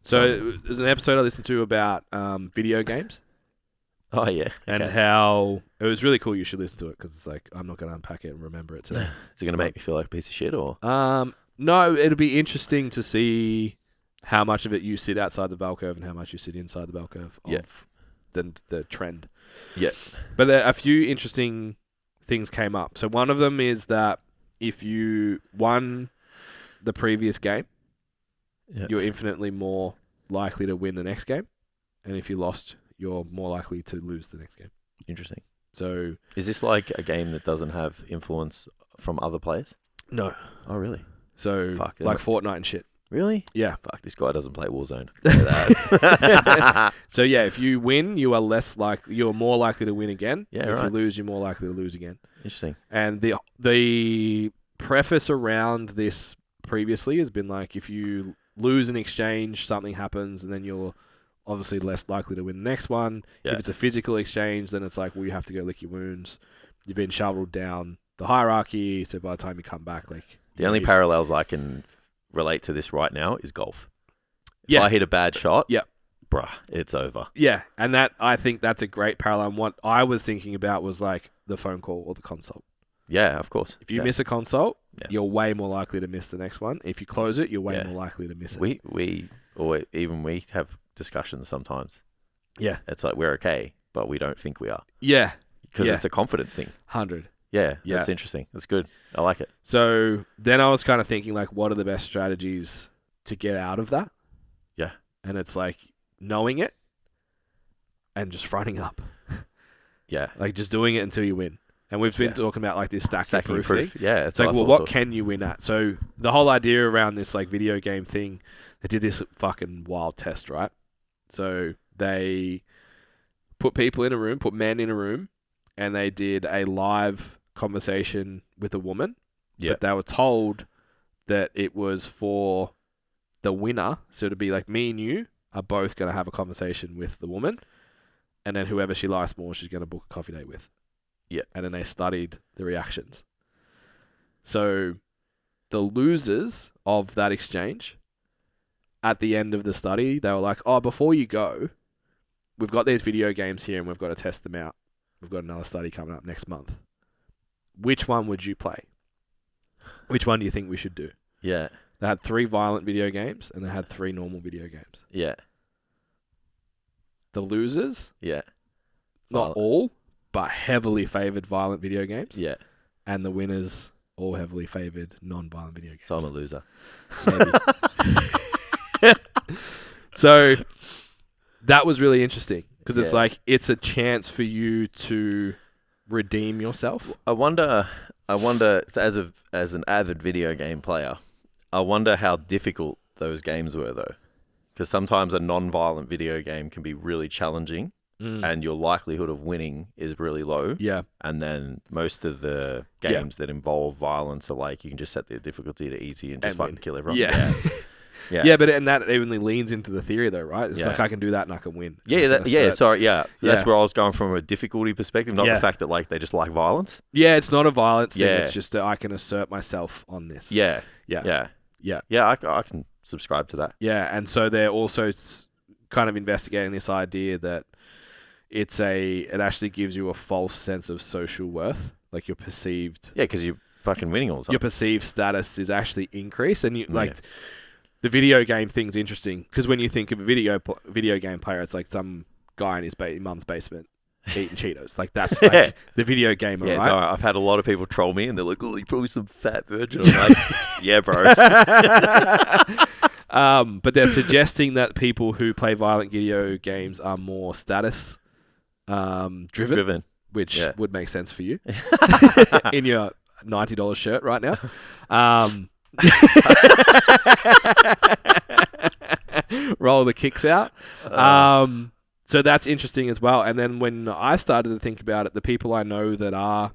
So there's an episode I listened to about video games. Oh, yeah. And how it was really cool. You should listen to it because it's like I'm not going to unpack it and remember it today. Is it going to make me feel like a piece of shit or? No, it'll be interesting to see how much of it you sit outside the bell curve and how much you sit inside the bell curve of the trend. Yeah. But a few interesting things came up. So one of them is that if you won the previous game, you're infinitely more likely to win the next game. And if you lost, you're more likely to lose the next game. Interesting. So is this like a game that doesn't have influence from other players? No. Oh, really? So like Fortnite and shit. Really? Yeah. Fuck, this guy doesn't play Warzone. So yeah, if you win, you're more likely to win again. Yeah, if you lose, you're more likely to lose again. Interesting. And the preface around this previously has been like, if you lose an exchange, something happens, and then you're obviously less likely to win the next one. Yeah. If it's a physical exchange, then it's like, well, you have to go lick your wounds. You've been shoveled down the hierarchy, so by the time you come back, like the only parallels I can relate to this right now is golf. If I hit a bad shot, bruh, it's over. Yeah, and I think that's a great parallel. And what I was thinking about was like the phone call or the consult. Yeah, of course. If you miss a consult, you're way more likely to miss the next one. If you close it, you're way more likely to miss it. We have discussions sometimes. Yeah. It's like we're okay, but we don't think we are. Yeah. Because it's a confidence thing. 100. Yeah, that's interesting. That's good. I like it. So then I was kind of thinking like, what are the best strategies to get out of that? Yeah. And it's like knowing it and just fronting up. Yeah. Like just doing it until you win. And we've been talking about like this stacking proof thing. Yeah. It's like, well, what can you win at? So the whole idea around this like video game thing, they did this fucking wild test, right? So they put men in a room, and they did a live conversation with a woman. Yeah. But they were told that it was for the winner. So to be like, me and you are both going to have a conversation with the woman, and then whoever she likes more, she's going to book a coffee date with. Yeah. And then they studied the reactions. So the losers of that exchange, at the end of the study, they were like, oh, before you go, we've got these video games here and we've got to test them out. We've got another study coming up next month. Which one would you play? Which one do you think we should do? Yeah. They had 3 violent video games and they had 3 normal video games. Yeah. The losers, not all, but heavily favored violent video games. Yeah. And the winners all heavily favored non-violent video games. So I'm a loser. Maybe. So that was really interesting because it's like it's a chance for you to redeem yourself. I wonder as an avid video game player, I wonder how difficult those games were though. Because sometimes a non-violent video game can be really challenging and your likelihood of winning is really low. Yeah. And then most of the games that involve violence are like, you can just set the difficulty to easy and just fucking kill everyone. Yeah. Yeah, but and that even leans into the theory though, right? It's like I can do that and I can win. That's where I was going from a difficulty perspective, not the fact that like they just like violence. Yeah, it's not a violence thing. It's just that I can assert myself on this. Yeah, I can subscribe to that. Yeah, and so they're also kind of investigating this idea that it actually gives you a false sense of social worth, like your perceived. Yeah, because you're fucking winning all the time. Your perceived status is actually increased, and you like. The video game thing's interesting because when you think of a video game player, it's like some guy in his mum's basement eating Cheetos. Like that's like the video gamer, right? No, I've had a lot of people troll me and they're like, "Oh, you're probably some fat virgin." I'm like, "Yeah, bro." But they're suggesting that people who play violent video games are more status driven, which would make sense for you in your $90 shirt right now. Roll the kicks out. So that's interesting as well. And then when I started to think about it, the people I know that are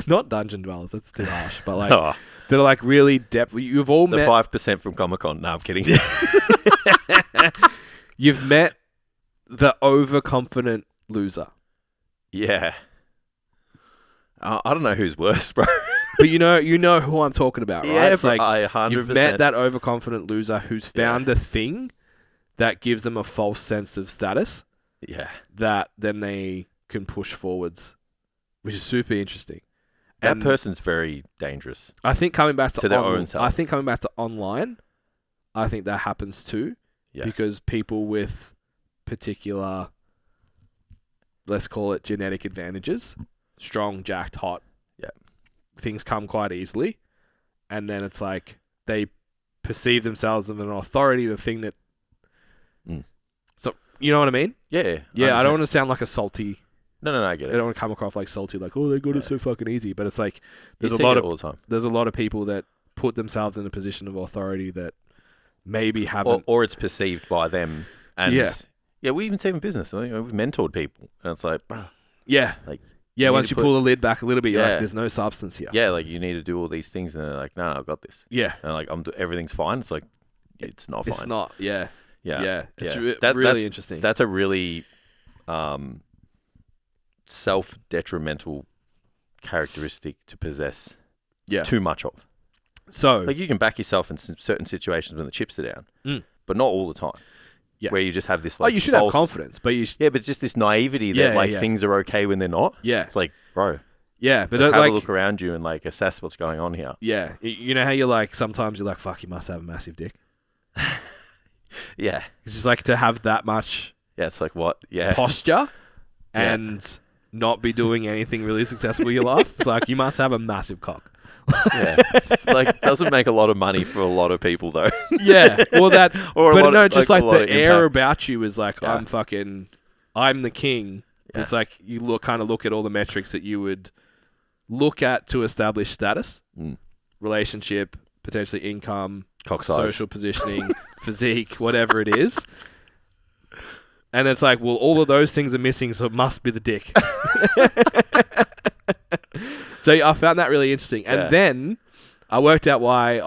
not dungeon dwellers, that's too harsh, but like that are like really depth. You've all met 5% from Comic-Con. No, I'm kidding. You've met the overconfident loser. Yeah. I don't know who's worse, bro. But you know who I'm talking about, right? Yeah, it's like 100%. You've met that overconfident loser who's found a thing that gives them a false sense of status Yeah. that then they can push forwards, which is super interesting. That And person's very dangerous. I think coming back to their own selves. I think coming back to online, I think that happens too. Yeah. Because people with particular, let's call it genetic advantages, strong, jacked, hot, Yeah. things come quite easily. And then it's like they perceive themselves as an authority, the thing that... So, you know what I mean? Yeah. Yeah, I don't want to sound like a salty... No, I get I it. don't want to come across like salty, like, oh, they got it so fucking easy. But it's like, You there's see a lot it of all the time. there's a lot of people that put themselves in a position of authority that maybe haven't... Or it's perceived by them. And Yeah. we even see it in business. We've mentored people. And it's like, Yeah. like, Yeah, you once need you to pull the lid back a little bit, you're Yeah. like, there's no substance here. yeah, like you need to do all these things. And they're like, no, I've got this. Yeah. And like, everything's fine. It's like, it's not fine. It's not. Yeah. Yeah. Yeah. It's Yeah. really interesting. That's a really self-detrimental characteristic to possess Yeah. too much of. So, Like you can back yourself in certain situations when the chips are down, Mm. but not all the time. Yeah. Where you just have this like you should have false- confidence, but you... Yeah, but just this naivety that Yeah, like yeah. things are okay when they're not. Yeah. It's like, bro, Yeah, but have like... a look around you and like assess what's going on here. Yeah. You know how you're like, sometimes you're like, fuck, you must have a massive dick. Yeah. It's just like to have that much Yeah, it's like what? Yeah. posture and not be doing anything really successful in your life. It's like, you must have a massive cock. Yeah. It's like doesn't make a lot of money for a lot of people though. Yeah, well, that's... Or a but lot no, of- just like like, a lot the of air impact. about you is like, Yeah. I'm the king. Yeah. It's like you look at all the metrics that you would look at to establish status, Mm. relationship, potentially income, Cock size. social positioning, physique, whatever it is. And it's like, well, all of those things are missing, so it must be the dick. So I found that really interesting. And Yeah. then I worked out why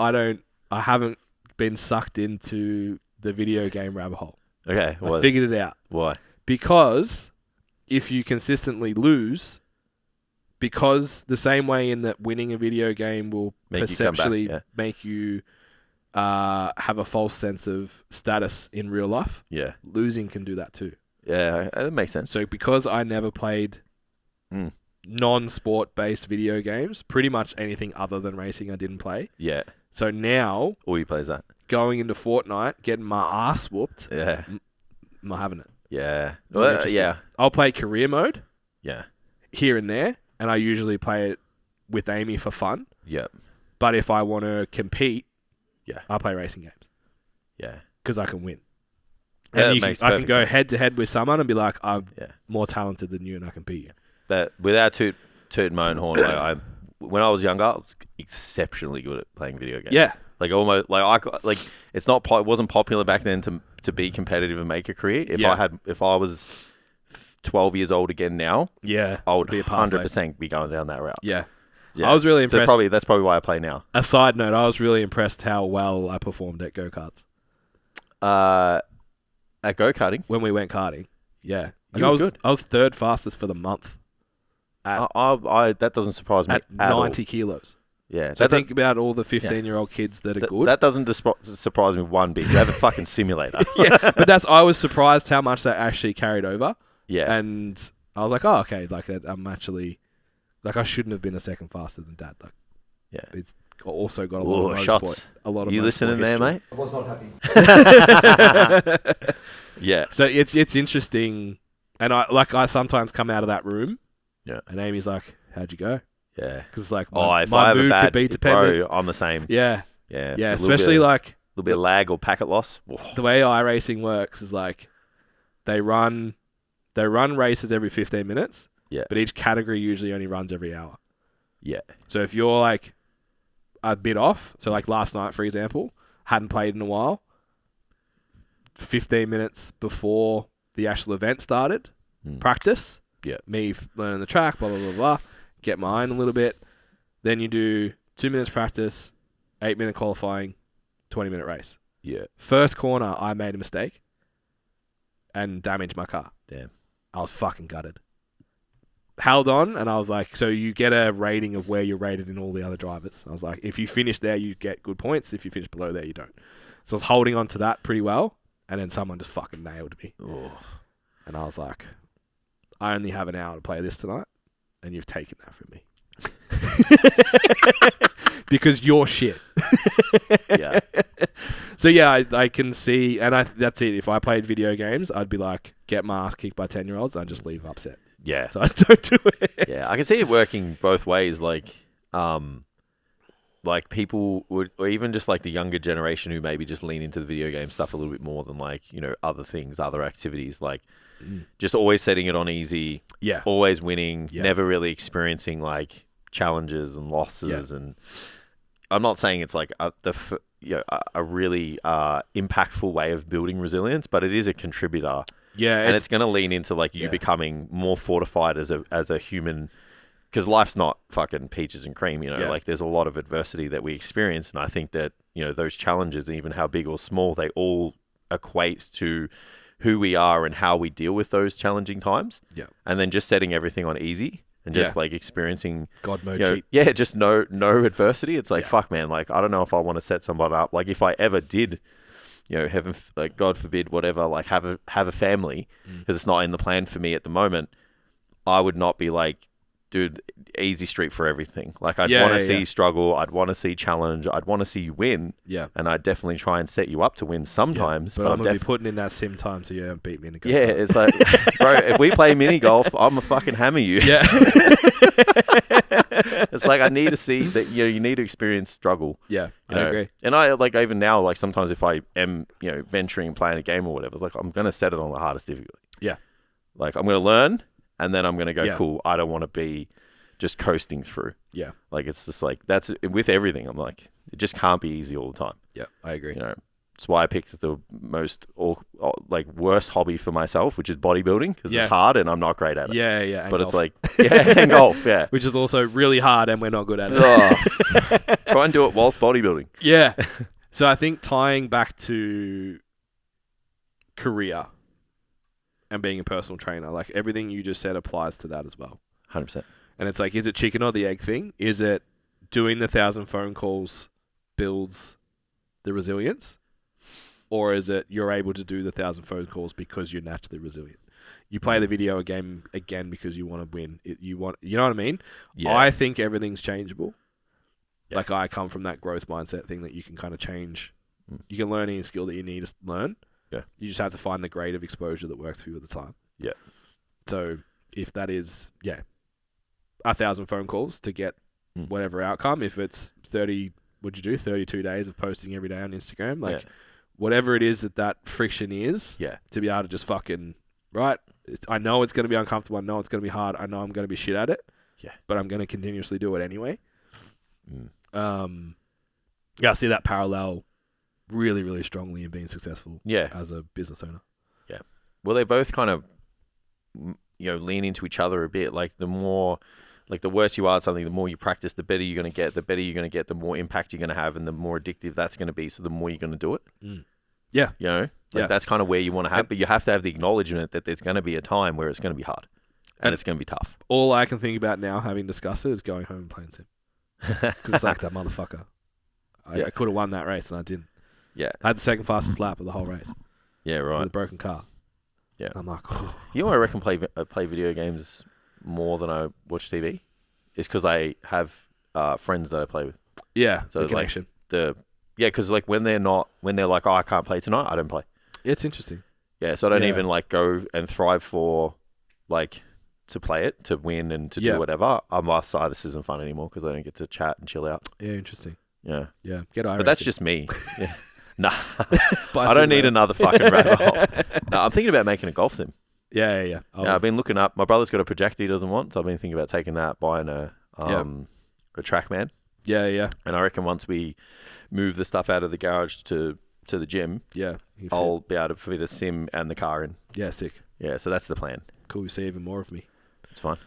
I haven't been sucked into the video game rabbit hole. Okay. I figured it out. Why? Because if you consistently lose, because the same way in that winning a video game will Make you come back, perceptually yeah. make you have a false sense of status in real life, Yeah. losing can do that too. Yeah, that makes sense. So because I never played Mm. non-sport based video games, pretty much anything other than racing I didn't play. Yeah. So now, All you play is that. going into Fortnite, getting my ass whooped, Yeah. I'm not having it. Yeah. Not Well, interested. yeah. I'll play career mode Yeah. here and there, and I usually play it with Amy for fun. Yeah. But if I want to compete, Yeah. I play racing games Yeah. because I can win. Yeah, And that you makes I can perfect go sense. head to head with someone and be like, I'm Yeah. more talented than you and I can beat you. But without tooting my own horn, like when I was younger, I was exceptionally good at playing video games. Yeah. Like almost like it's not it wasn't popular back then to be competitive and make a career. If Yeah. if I was 12 years old again now, Yeah. I would Be a pathway. 100% be going down that route. Yeah. Yeah. I was really So impressed. that's probably why I play now. A side note, I was really impressed how well I performed at go-karts At go-karting, when we went karting. Yeah. Like You were I was good. I was third fastest for the month I that doesn't surprise me at all. 90 kilos. Yeah, So that, think about all the 15-year-old kids that are good. that doesn't surprise me one bit. You have a fucking simulator. Yeah, but I was surprised how much that actually carried over. Yeah, And I was like, oh, okay, like that. I'm actually, like, I shouldn't have been a second faster than Dad. Like, yeah. it's also got a lot Ooh, of motorsport. shots. A lot of You motorsport listening there, history. mate? I was not happy. Yeah, So it's interesting, and I sometimes come out of that room, Yeah. and Amy's like, "How'd you go?" yeah. Because it's like Oh, my if I have a mood bad could be dependent. bro, I'm the same. Yeah, Yeah, yeah. It's a little Especially bit, like little bit of lag or packet loss. Whoa. the way iRacing works is like they run races every 15 minutes. Yeah. But each category usually only runs every hour. Yeah, So if you're like a bit off, so like last night, for example, hadn't played in a while, 15 minutes before the actual event started, practice, Yeah. me learning the track, blah, blah, blah, blah, get my iron a little bit. Then you do 2 minutes practice, 8-minute qualifying, 20-minute race. yeah. First corner, I made a mistake and damaged my car. Damn. I was fucking gutted. Held on, and I was like, so you get a rating of where you're rated in all the other drivers. I was like, if you finish there, you get good points. If you finish below there, you don't. So I was holding on to that pretty well. and then someone just fucking nailed me. Oh. And I was like, I only have an hour to play this tonight, and you've taken that from me. Because you're shit. Yeah. So yeah, I can see, and that's it. If I played video games, I'd be like, get my ass kicked by 10-year-olds, and I'd just leave upset. Yeah. So I don't do it. Yeah, I can see it working both ways. Like people would, or even just like the younger generation who maybe just lean into the video game stuff a little bit more than like, you know, other things, other activities, like just always setting it on easy, Yeah. always winning, Yeah. never really experiencing like challenges and losses. And I'm not saying it's like a really impactful way of building resilience, but it is a contributor. Yeah. And it's going to lean into like you becoming more fortified as a human, because life's not fucking peaches and cream, you know. Yeah. Like there's a lot of adversity that we experience, and I think that, you know, those challenges, even how big or small, they all equate to who we are and how we deal with those challenging times. Yeah. And then just setting everything on easy and just like experiencing, God mode you know, cheat. just no adversity. It's like, fuck, man, like I don't know if I want to set somebody up. Like if I ever did, you know, heaven, like God forbid, whatever, like have a family, because it's not in the plan for me at the moment, I would not be like, dude, easy street for everything. Like I'd want to see struggle, I'd want to see challenge, I'd want to see you win, and I'd definitely try and set you up to win sometimes. But I'm gonna be putting in that sim time so you don't beat me in the golf. Yeah, it's like, bro, if we play mini golf, I'm a fucking hammer you. Yeah. It's like I need to see that, you know, you need to experience struggle. Yeah, You I know? agree. And I like even now, like sometimes if I am, you know, venturing and playing a game or whatever, it's like I'm gonna set it on the hardest difficulty. Yeah. Like I'm gonna learn, and then I'm gonna go, Yeah. cool. I don't want to be just coasting through. Yeah. Like it's just like that's with everything. I'm like, it just can't be easy all the time. Yeah, I agree. You know, that's why I picked the most worst hobby for myself, which is bodybuilding, because it's hard and I'm not great at it. Yeah, yeah. and But golf. it's like, and golf, yeah. Which is also really hard and we're not good at it. Oh, try and do it whilst bodybuilding. Yeah. So I think tying back to career and being a personal trainer, like everything you just said applies to that as well. 100%. And it's like, is it chicken or the egg thing? Is it doing the 1,000 phone calls builds the resilience? Or is it you're able to do the 1,000 phone calls because you're naturally resilient? You play the video game again because you want to win. You know what I mean? Yeah. I think everything's changeable. Yeah. Like I come from that growth mindset thing that you can kind of change. You can learn any skill that you need to learn. Yeah. You just have to find the grade of exposure that works for you at the time. Yeah. So if that is, 1,000 phone calls to get whatever outcome, if it's 32 days of posting every day on Instagram, like whatever it is that friction is, to be able to just fucking, right, I know it's going to be uncomfortable, I know it's going to be hard, I know I'm going to be shit at it, but I'm going to continuously do it anyway. I see that parallel really, really strongly in being successful as a business owner. Yeah. Well, they both kind of, you know, lean into each other a bit. Like the more, like the worse you are at something, the more you practice, the better you're going to get. The better you're going to get, the more impact you're going to have, and the more addictive that's going to be. So the more you're going to do it. Yeah. You know, like that's kind of where you want to have, but you have to have the acknowledgement that there's going to be a time where it's going to be hard and it's going to be tough. All I can think about now, having discussed it, is going home and playing sim. Because it's like that motherfucker. I could have won that race and I didn't. Yeah. I had the second fastest lap of the whole race. Yeah, right. With a broken car. Yeah. And I'm like, You know, I reckon play video games more than I watch TV. It's because I have friends that I play with. Yeah, so the connection. Because like when they're like, oh, I can't play tonight, I don't play. It's interesting. Yeah, so I don't even like go and thrive for like to play it, to win and to do whatever. I'm like, this isn't fun anymore because I don't get to chat and chill out. Yeah, interesting. Yeah. Yeah, get iRacing. But that's just me. Yeah. Nah, I don't need another fucking rabbit hole. No, I'm thinking about making a golf sim. Yeah. Yeah, I've been looking up. My brother's got a projector he doesn't want, so I've been thinking about taking that, buying a TrackMan. Yeah. And I reckon once we move the stuff out of the garage to the gym, I'll be able to fit a sim and the car in. Yeah, sick. Yeah, so that's the plan. Cool, you see even more of me. It's fine.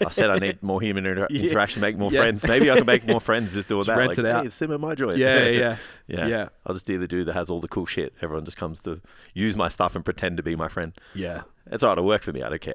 I said I need more human interaction, make more friends. Maybe I can make more friends just doing that. Rent it out. Hey, sim in my joint. Yeah. I'll just be the dude that has all the cool shit. Everyone just comes to use my stuff and pretend to be my friend. Yeah. It's all right to work for me. I don't care.